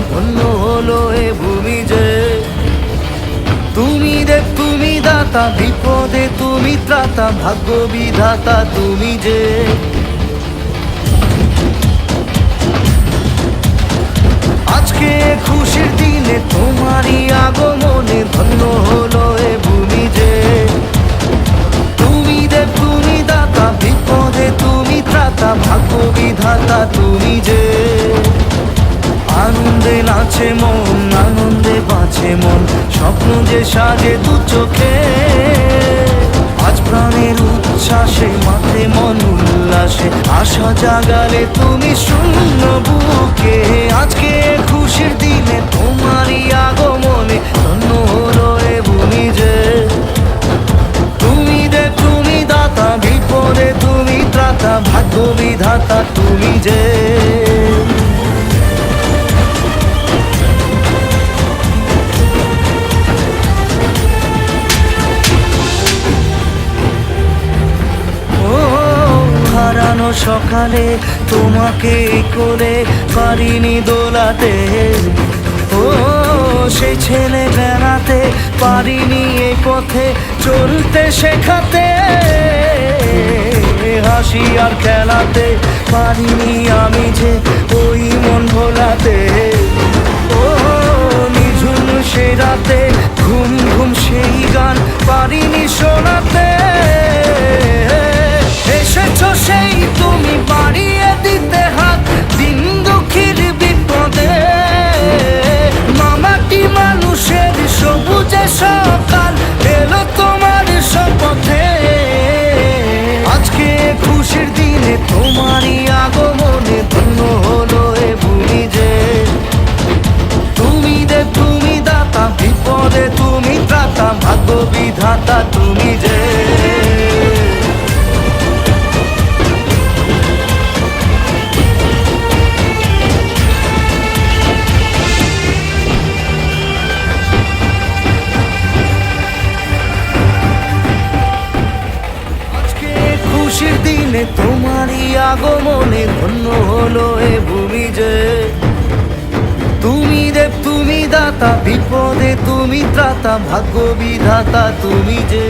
ধন্য হলো এ ভূমি যে। তুমি দেব তুমি দাতা, বিপদে তুমি ত্রাতা, ভাগ্য বিধাতা তুমি যে। আজকে খুশির দিনে তোমারই আগমনে ধন্য হলো এ ভূমি যে। তুমি দেব তুমি দাতা, বিপদে তুমি ত্রাতা, ভাগ্য বিধাতা তুমি যে। আনন্দে নাচে মন, আনন্দে বাঁচে মন, স্বপ্ন যে সাজে দু চোখে। আজ প্রাণের উচ্ছ্বাসে মাঠে মন উল্লাসে, আশা জাগালে তুমি শূন্য বুকে। আজকে খুশির দিনে তোমারই আগমনে ধন্য হলো এ ভূমি যে। তুমি দেব তুমি দাতা, বিপদে তুমি ত্রাতা, ভাগ্য বিধাতা তুমি যে। হারানো সকালে তোমাকে কোলে পারিনি দোলাতে, ও সেই ছেলে বেড়াতে পারিনি এই পথে চলতে শেখাতে। হাসি আর খেলাতে পারিনি আমি যে ওই মন ভোলাতে। ও নিঝুম সে রাতে ঘুম ঘুম সেই গান পারিনি শোনাতে। এসেছো সেই তুমি বাড়িয়ে দিতে হাত দিন দুঃখীর বিপদে। মামাটি মানুষের সবুজে সকাল এলো তোমার শপথে। আজকে খুশির দিনে তোমারই আগমনে ধন্য হলো এ ভূমি যে। তুমি দেব তুমি দাতা, বিপদে তুমি ত্রাতা, ভাগ্য বিধাতা তুমি যে। খুশির দিনে তোমারই আগমনে ধন্য হলো এ ভূমি যে। তুমি দেব তুমি দাতা, বিপদে তুমি ত্রাতা, ভাগ্য বিধাতা তুমি যে।